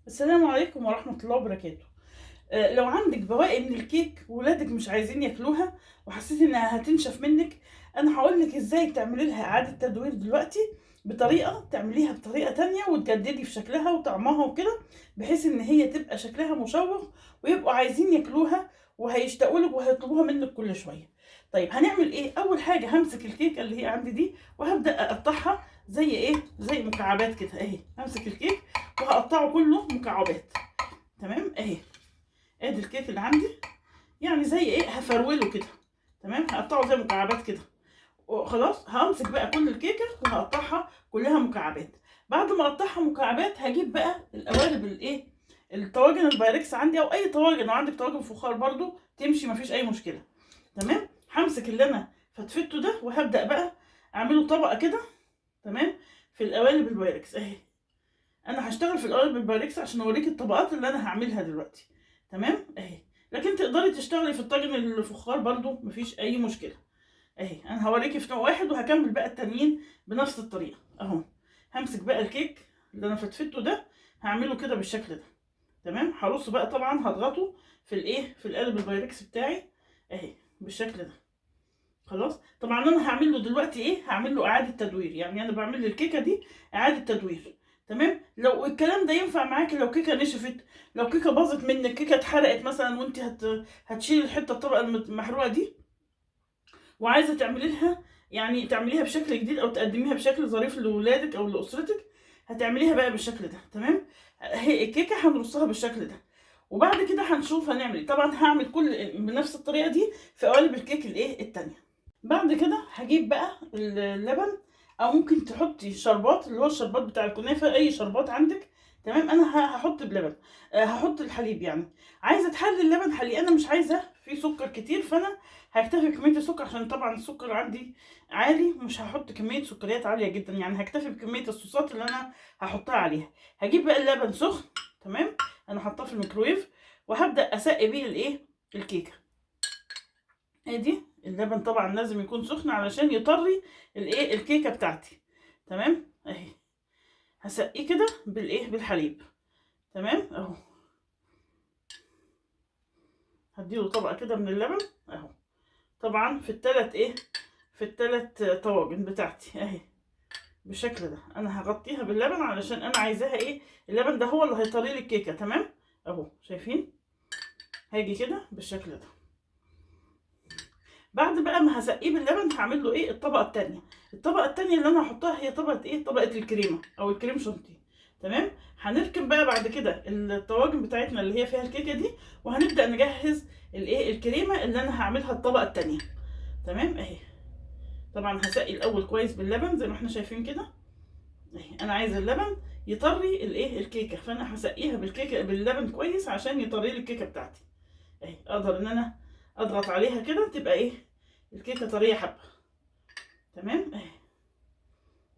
السلام عليكم ورحمة الله وبركاته. لو عندك بواقي من الكيك وولادك مش عايزين ياكلوها وحسيتي انها هتنشف منك، انا هقولك ازاي تعملي لها اعادة تدوير دلوقتي بطريقة تعمليها بطريقة تانية وتجددي في شكلها وطعمها وكده، بحيث ان هي تبقى شكلها مشوق ويبقوا عايزين ياكلوها وهيشتاقوا لك وهيطلبوها منك كل شوية. طيب هنعمل ايه؟ اول حاجة همسك الكيكة اللي هي عندي دي وهبدأ اقطعها زي ايه؟ زي مكعبات كده اهي. همسك الكيك وهقطعه كله مكعبات. تمام اهي. ادي الكيك اللي عندي، يعني زي ايه، هفروله كده. تمام، هقطعه زي مكعبات كده وخلاص. همسك بقى كل الكيكه وهقطعها كلها مكعبات. بعد ما اقطعها مكعبات هجيب بقى القوالب الايه، الطواجن البايركس عندي او اي طواجن، لو عندك طواجن فخار برضو تمشي مفيش اي مشكله. تمام، همسك اللي انا فتفته ده وهبدا بقى اعمله طبقه كده. تمام، في القوالب البايركس اهي. انا هشتغل في القالب البايركس عشان اوريك الطبقات اللي انا هعملها دلوقتي. تمام اهي. لكن تقدري تشتغلي في الطاجن الفخار برضو مفيش اي مشكله. اهي انا هوريكي في نوع واحد وهكمل بقى التانيين بنفس الطريقه اهو. همسك بقى الكيك اللي انا فتفته ده، هعمله كده بالشكل ده. تمام، هرصه بقى طبعا هضغطه في الايه، في القالب البايركس بتاعي اهي بالشكل ده. خلاص، طبعا انا هعمل له دلوقتي ايه، هعمل له اعاده تدوير، يعني انا بعمل الكيكه دي اعاده تدوير. تمام، لو الكلام ده ينفع معاكي لو كيكه نشفت، لو كيكه باظت منك، كيكه اتحرقت مثلا وانت هتشيلي الحته الطبقه المحروقه دي وعايزه تعملي لها، يعني تعمليها بشكل جديد او تقدميها بشكل ظريف لاولادك او لاسرتك، هتعمليها بقى بالشكل ده. تمام، هي الكيكه هنرصها بالشكل ده وبعد كده هنشوف هنعمل ايه. طبعا هعمل كل بنفس الطريقه دي في قوالب الكيك الايه التانيه. بعد كده هجيب بقى اللبن، او ممكن تحطي شربات اللي هو الشربات بتاع الكنافه، اي شربات عندك. تمام، انا هحط بلبن، هحط الحليب يعني. عايزه تحلي اللبن حلي، انا مش عايزه فيه سكر كتير، فانا هكتفي بكميه السكر عشان طبعا السكر عندي عالي، مش هحط كميه سكريات عاليه جدا، يعني هكتفي بكميه الصوصات اللي انا هحطها عليها. هجيب بقى اللبن سخن. تمام، انا حاطاه في الميكرويف وهبدا اسقي بيه الايه، الكيكه. ادي اللبن طبعا لازم يكون سخن علشان يطري الايه، الكيكه بتاعتي. تمام اهي. هسقيه كده بالايه، بالحليب. تمام اهو. هديله طبقه كده من اللبن اهو. طبعا في التلات ايه، في التلات طواجن بتاعتي اهي بالشكل ده. انا هغطيها باللبن علشان انا عايزاها ايه، اللبن ده هو اللي هيطري لي الكيكه. تمام اهو، شايفين؟ هاجي كده بالشكل ده. بعد بقى ما هسقيه باللبن هعمل له ايه، الطبقه التانية. الطبقه التانية اللي انا هحطها هي طبقه ايه، طبقه الكريمه او الكريم شانتيه. تمام، هنركن بقى بعد كده الطواجن بتاعتنا اللي هي فيها الكيكه دي وهنبدا نجهز الايه، الكريمه اللي انا هعملها الطبقه التانية. تمام اهي. طبعا هسقي الاول كويس باللبن زي ما احنا شايفين كده اهي. انا عايزه اللبن يطري الايه، الكيكه، فانا هسقيها بالكيكه باللبن كويس عشان يطري لي الكيكه بتاعتي اهي. اقدر ان انا اضغط عليها كده تبقى ايه، الكيكه طريه حبه. تمام اهي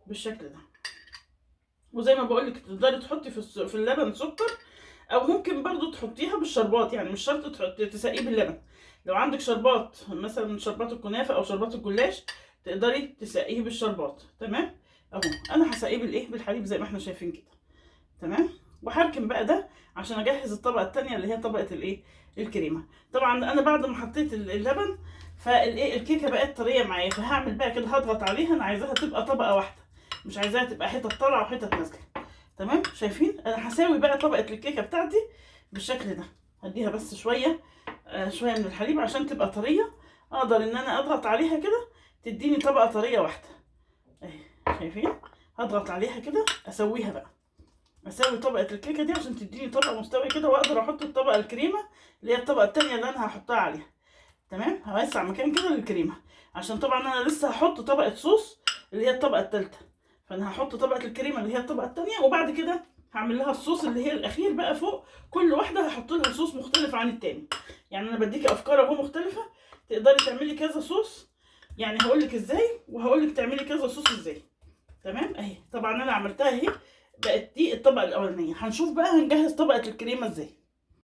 بالشكل ده. وزي ما بقول لك تقدري تحطي في اللبن سكر، او ممكن برضو تحطيها بالشربات، يعني مش شرط تسقيه باللبن. لو عندك شربات مثلا شربات الكنافه او شربات الجلاش تقدري تسقيه بالشربات. تمام اهو. انا هسقيه بالايه، بالحليب زي ما احنا شايفين كده. تمام، وهركن بقى ده عشان اجهز الطبقه التانية اللي هي طبقه الايه، الكريمه. طبعا انا بعد ما حطيت اللبن فالايه، الكيكه بقت طريه معايا، فهعمل بقى كده هضغط عليها. انا عايزاها تبقى طبقه واحده، مش عايزاها تبقى حتت طالعه وحتت نازله. تمام، شايفين؟ انا هساوي بقى طبقه الكيكه بتاعتي بالشكل ده. هديها بس شويه، شويه من الحليب عشان تبقى طريه، اقدر ان انا اضغط عليها كده تديني طبقه طريه واحده اهي. شايفين؟ هضغط عليها كده اسويها بقى، اسوي طبقه الكيكه دي عشان تديني طبقه مستويه كده، واقدر احط الطبقه الكريمه اللي هي الطبقه التانية اللي انا هحطها عليها. تمام، هوسع مكان كده للكريمه عشان طبعا انا لسه هحط طبقه صوص اللي هي الطبقه الثالثه. فانا هحط طبقه الكريمه اللي هي الطبقه الثانيه وبعد كده هعمل لها الصوص اللي هي الاخير بقى فوق. كل واحده هحط لها صوص مختلف عن التاني. يعني انا بديكي افكار اهو مختلفه، تقدري تعملي كذا صوص. يعني هقول لك ازاي وهقول لك تعملي كذا صوص ازاي. تمام اهي. طبعا انا عملتها اهي، بقت دي الطبقه الاولانيه. هنشوف بقى هنجهز طبقه الكريمه ازاي.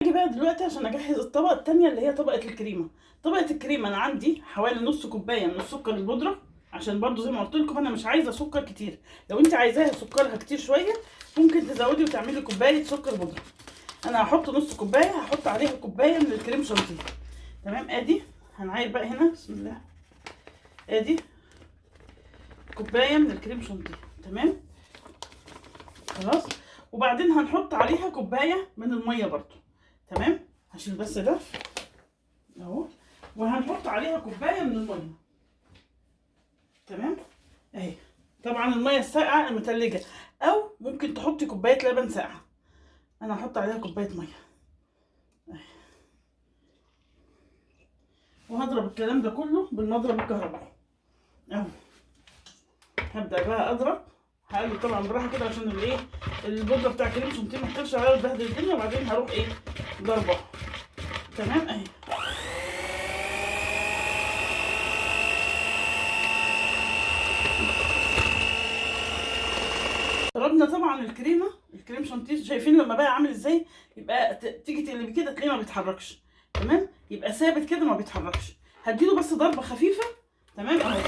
اجي بقى دلوقتي عشان اجهز الطبقه التانية اللي هي طبقه الكريمه. طبقه الكريمه انا عندي حوالي نص كوبايه من السكر البودره. عشان برضو زي ما قلت لكم انا مش عايزه سكر كتير. لو انت عايزاها سكرها كتير شويه ممكن تزودي وتعملي كوبايه سكر بودره. انا هحط نص كوبايه، هحط عليها كوبايه من الكريم شانتيه. تمام. ادي هنعاير بقى هنا، بسم الله. ادي كوبايه من الكريم شانتيه. تمام خلاص. وبعدين هنحط عليها كوبايه من الميه برضو. تمام. هشيل بس ده اهو، وهنحط عليها كوبايه من الميه. تمام اهي. طبعا الميه الساقعه المتلجه، او ممكن تحطي كوبايه لبن ساقعه. انا هحط عليها كوبايه ميه اهي، وهضرب الكلام ده كله بالمضرب الكهربائي اهو. هبدا بقى اضرب، هقلب طبعا براحه كده عشان الايه البودره بتاع كريم شانتيه ما تحطش عليها وتبهدل الدنيا، وبعدين هروح ايه ضربها. تمام اهي. ضربنا طبعا الكريم شانتيه، شايفين لما بقى عامل ازاي؟ يبقى تيجي تقلبي كده تلاقيه ما بيتحركش. تمام. يبقى ثابت كده ما بيتحركش. هديله بس ضربه خفيفه. تمام اهو.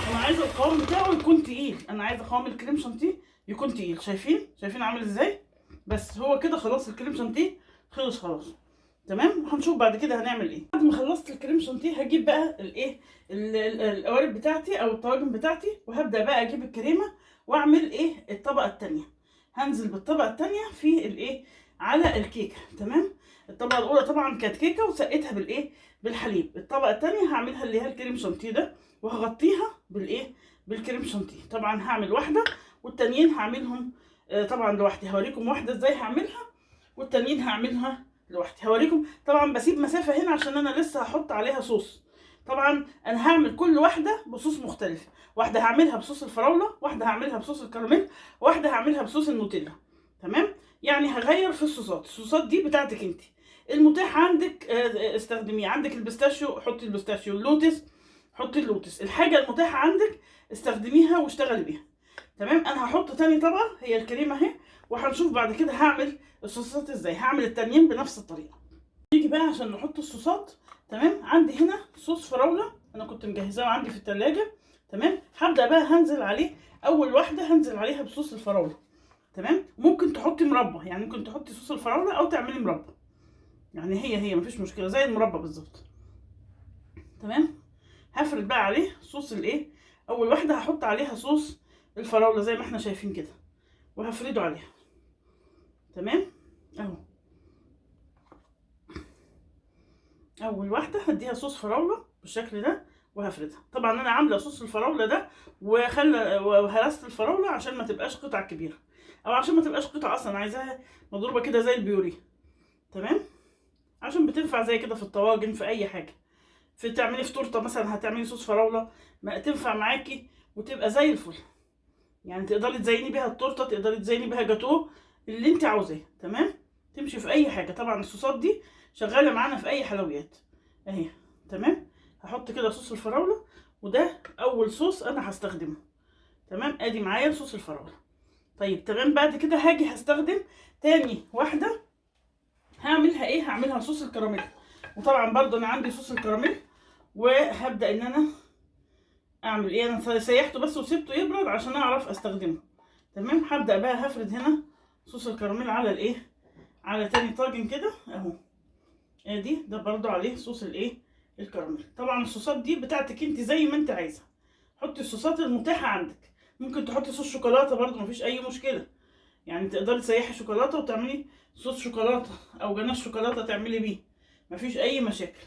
انا عايزه القوام بتاعه يكون تقيل، انا عايزه قوام الكريم شانتيه يكون تقيل. شايفين عامل ازاي؟ بس هو كده خلاص الكريم شانتيه خلص خلاص. تمام. وهنشوف بعد كده هنعمل ايه. بعد ما خلصت الكريم شانتيه هجيب بقى الايه القوالب بتاعتي او الطواجن بتاعتي، وهبدا بقى اجيب الكريمه واعمل ايه الطبقه الثانيه. هنزل بالطبقه الثانيه في الايه على الكيكه. تمام. الطبقه الاولى طبعا كانت كيكه وسقيتها بالايه بالحليب. الطبقه الثانيه هعملها اللي هي الكريم شانتيه ده، وهغطيها بالايه بالكريم شانتيه. طبعا هعمل واحده والتانيين هعملهم طبعا لوحدي. هوريكم واحده ازاي هعملها والتانيين هعملها لوحدي. هوريكم طبعا بسيب مسافه هنا عشان انا لسه هحط عليها صوص. طبعا انا هعمل كل واحده بصوص مختلف. واحده هعملها بصوص الفراوله، واحده هعملها بصوص الكراميل، واحده هعملها بصوص النوتيلا. تمام. يعني هغير في الصوصات دي بتاعتك انت. المتاح عندك استخدميه. عندك البيستاشيو حطي البيستاشيو، اللوتس حطي اللوتس. الحاجه المتاحه عندك استخدميها واشتغلي بيها. تمام. انا هحط تاني طبقه هي الكريمه اهي، وهنشوف بعد كده هعمل الصوصات ازاي. هعمل التانيين بنفس الطريقه. نيجي بقى عشان نحط الصوصات. تمام. عندي هنا صوص فراوله انا كنت مجهزاه عندي في التلاجة. تمام. هبدا بقى هنزل عليه. اول واحده هنزل عليها بصوص الفراوله. تمام. ممكن تحطي مربى، يعني ممكن تحطي صوص الفراوله او تعملي مربى، يعني هي مفيش مشكله زي المربى بالظبط. تمام. هفرد بقى عليه صوص الايه. اول واحده هحط عليها صوص الفراوله زي ما احنا شايفين كده، وهفرده عليها. تمام اهو. اول واحده هديها صوص فراوله بالشكل ده وهفردها. طبعا انا عامله صوص الفراوله ده وهرست الفراوله عشان ما تبقاش قطع كبيره، او عشان ما تبقاش قطع اصلا، عايزاها مضروبه كده زي البيوري. تمام. عشان بتنفع زي كده في الطواجن، في اي حاجه. في تعملي في تورته مثلا هتعملي صوص فراوله ما تنفع معاكي وتبقى زي الفل. يعني تقدري تزيني بيها التورته، تقدري تزيني بيها جاتوه، اللي انت عاوزاه. تمام. تمشي في اي حاجه. طبعا الصوصات دي شغاله معانا في اي حلويات اهي. تمام. هحط كده صوص الفراوله، وده اول صوص انا هستخدمه. تمام. ادي معايا صوص الفراوله. طيب تمام. بعد كده هاجي هستخدم تاني واحده. هعملها ايه؟ هعملها صوص الكراميل. وطبعا برضو انا عندي صوص الكراميل، وهبدا ان انا اعمل ايه. انا سيحته بس وسبته يبرد عشان اعرف استخدمه. تمام. هبدا بقى هفرد هنا صوص الكراميل على الايه على تاني طاجن كده اهو. ادي ده برضو عليه صوص الايه الكراميل. طبعا الصوصات دي بتاعتك انت زي ما انت عايزه. حطي الصوصات المتاحه عندك. ممكن تحطي صوص شوكولاته برضو مفيش اي مشكله. يعني تقدري تسيحي شوكولاته وتعملي صوص شوكولاته او جناش شوكولاته تعملي بيه، مفيش اي مشاكل.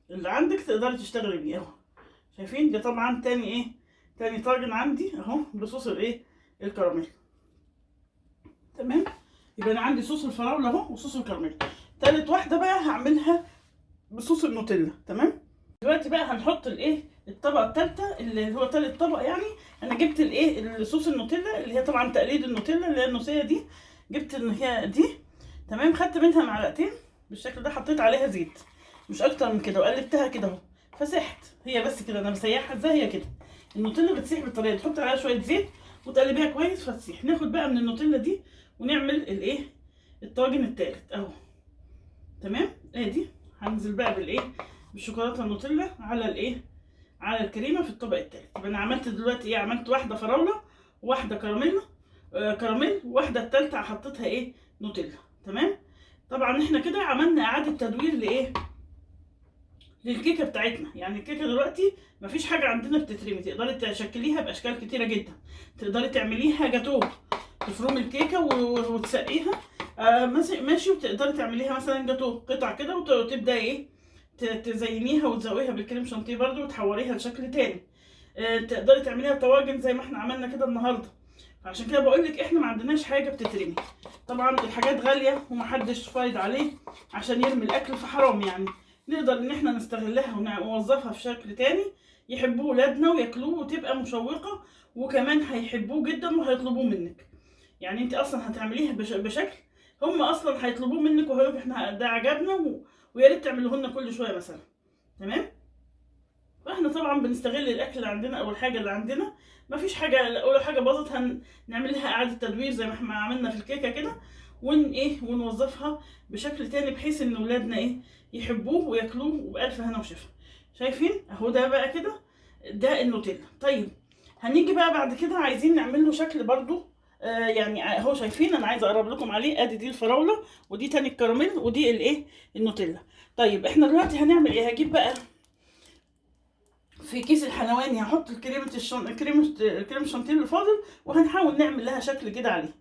اللي عندك تقدري تشتغلي بيه اهو. شايفين ده طبعا تاني طاجن عندي اهو بصوص الايه الكراميل. تمام. يبقى انا عندي صوص الفراوله اهو وصوص الكراميل. تالت واحده بقى هعملها بصوص النوتيلا. تمام. دلوقتي بقى هنحط الايه الطبقه الثالثه اللي هو تالت طبق. يعني انا جبت الايه صوص النوتيلا اللي هي طبعا تقليد النوتيلا اللي هي النوسيه دي. جبت ان هي دي. تمام. خدت منها معلقتين بالشكل ده، حطيت عليها زيت مش اكتر من كده، وقلبتها كده اهو. فسحت هي بس كده. انا مسيحها ازاي هي كده. النوتيلا بتسيح بالطريقه دي، تحط عليها شويه زيت وتقلبيها كويس فتسيح. ناخد بقى من النوتيلا دي ونعمل الايه، الطاجن التالت اهو. تمام، ادي هنزل بقى بالايه، بالشوكولاته النوتيلا على الايه، على الكريمه في الطبق التالت. يبقى انا عملت دلوقتي ايه، عملت واحده فراوله وواحده كراميل، كراميل، واحده التالته حطيتها ايه، نوتيلا. تمام. طبعا احنا كده عملنا اعاده تدوير لايه، للكيكه بتاعتنا. يعني الكيكه دلوقتي مفيش حاجه عندنا بتترمي، تقدري تشكليها باشكال كتيره جدا. تقدري تعمليها جاتو، تفرمي الكيكه وتسقيها ماشي، وتقدري تعمليها مثلا جاتو قطع كده وتبداي ايه، تزينيها وتزوقيها بالكريم شانتيه برده وتحوريها لشكل تاني. تقدري تعمليها طواجن زي ما احنا عملنا كده النهارده. فعشان كده بقول لك احنا ما عندناش حاجه بتترمي. طبعا الحاجات غاليه ومحدش فايض عليه عشان يرمي الاكل، فحرام يعني. نقدر ان احنا نستغلها ونوظفها في شكل تاني يحبوه ولادنا وياكلوه وتبقى مشوقه، وكمان هيحبوه جدا وهيطلبوه منك. يعني انت اصلا هتعمليها بشكل هم اصلا هيطلبوه منك وهيقولوا احنا ده عجبنا ويا ريت تعملوه لنا كل شويه مثلا. تمام. فاحنا طبعا بنستغل الاكل اللي عندنا او الحاجه اللي عندنا. مفيش حاجه، اول حاجه باظت هنعمل لها اعاده تدوير زي ما احنا عملنا في الكيكه كده، ونوظفها بشكل تاني بحيث ان ولادنا ايه، يحبوه وياكلوه وبالف هنا وشفا. شايفين اهو ده بقى كده، ده النوتيلا. طيب هنيجي بقى بعد كده عايزين نعمل له شكل برضو. يعني اهو شايفين، انا عايزه اقرب لكم عليه. ادي دي الفراوله ودي تاني الكراميل ودي الايه، النوتيلا. طيب احنا دلوقتي هنعمل ايه، هجيب بقى في كيس الحلواني هحط الكريم الشانتيه اللي فاضل، وهنحاول نعمل لها شكل كده عليه.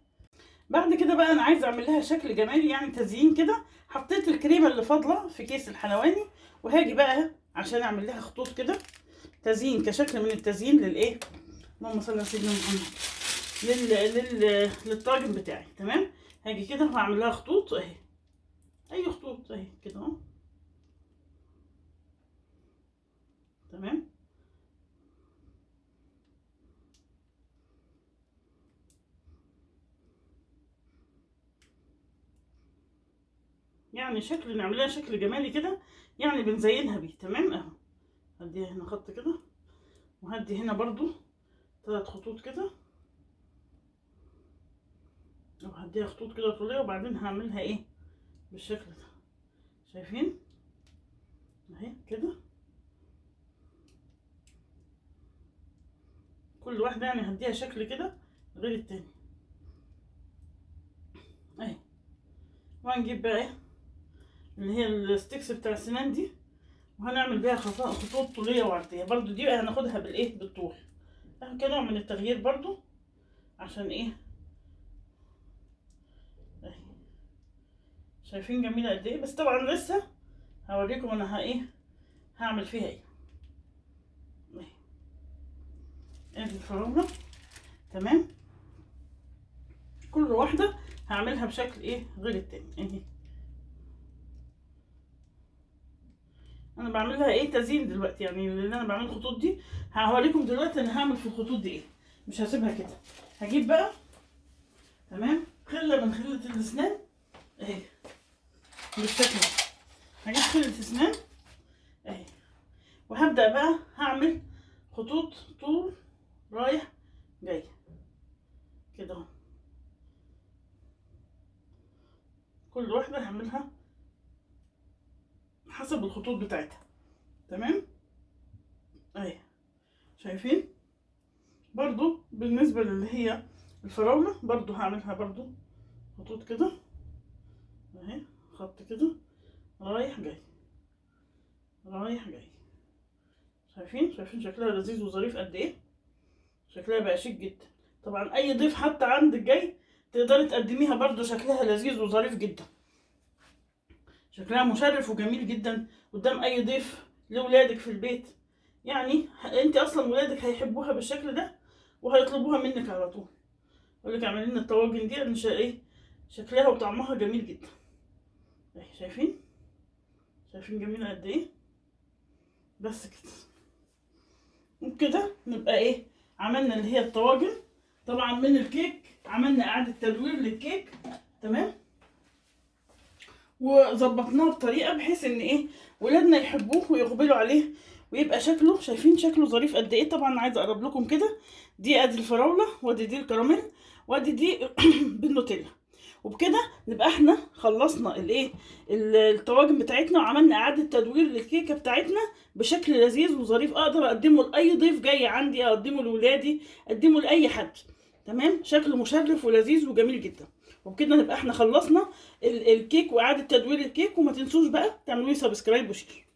بعد كده بقى انا عايزه اعمل لها شكل جمالي يعني تزيين كده. حطيت الكريمه اللي فاضله في كيس الحلواني، وهاجي بقى عشان اعمل لها خطوط كده تزيين كشكل من التزيين للايه، اللهم صل على سيدنا محمد، للطاجن بتاعي. تمام. هاجي كده وهعمل لها خطوط اهي، اي خطوط اهي كده اهو. تمام. يعني شكل نعملها شكل جمالي كده، يعني بنزينها بيه. تمام اهو. هديها هنا خط كده، وهدي هنا برضو 3 خطوط كده، وهديها خطوط كده طولية، وبعدين هعملها ايه بالشكل ده. شايفين اهي كده، كل واحدة يعني هديها شكل كده غير التاني اهي. وهنجيب بقى ايه اللي هي الستيكس بتاع السنان دي، وهنعمل بيها خطوط طولية وعرضية برضو. دي بقى هناخدها بالايه، بالطول اهو كنوع من التغيير برضو. عشان ايه اهي، شايفين جميلة قد ايه. بس طبعا لسه هوريكم انا ايه هعمل فيها ايه. ادي الفراولة. تمام. كل واحدة هعملها بشكل ايه غير التاني اهي. انا بعملها ايه تزيين دلوقتي، يعني اللي انا بعمل الخطوط دي هوريكم دلوقتي انا هعمل في الخطوط دي ايه. مش هسيبها كده. هجيب بقى تمام خلة من خلة الاسنان اهي بالشكل ده. هجيب خلة اسنان اهي، وهبدأ بقى هعمل خطوط طول رايح جاي كده اهو. كل واحدة هعملها حسب الخطوط بتاعتها. تمام اهي. شايفين برضو بالنسبة للي هي الفراولة برضو هعملها برضو خطوط كده اهي، خط كده رايح جاي رايح جاي. شايفين شكلها لذيذ وظريف قد ايه. شكلها بقى شيك جدا. طبعا اي ضيف حتى عندك جاي تقدري تقدميها برضو شكلها لذيذ وظريف جدا. شكلها مشرف وجميل جدا قدام اي ضيف لولادك في البيت. يعني انت اصلا ولادك هيحبوها بالشكل ده وهيطلبوها منك على طول. اقول لك اعملي لنا الطواجن دي، ايه شكلها وطعمها جميل جدا. شايفين جميله قد ايه. بس كده وبكده نبقى ايه عملنا اللي هي الطواجن. طبعا من الكيك عملنا اعاده تدوير للكيك. تمام. وظبطناه بطريقه بحيث ان ايه ولادنا يحبوه ويقبلوا عليه ويبقى شكله، شايفين شكله ظريف قد ايه؟ طبعا عايزه اقرب لكم كده. دي ادي الفراوله، وادي دي الكراميل، وادي دي بالنوتيلا. وبكده نبقى احنا خلصنا الايه، الطواجن بتاعتنا، وعملنا اعاده تدوير للكيكه بتاعتنا بشكل لذيذ وظريف، اقدر اقدمه لاي ضيف جاي عندي، اقدمه لاولادي، اقدمه لاي حد. تمام، شكله مشرف ولذيذ وجميل جدا. وبكده نبقى احنا خلصنا الكيك واعاده تدوير الكيك. وما تنسوش بقى تعملوا لي سبسكرايب وشير.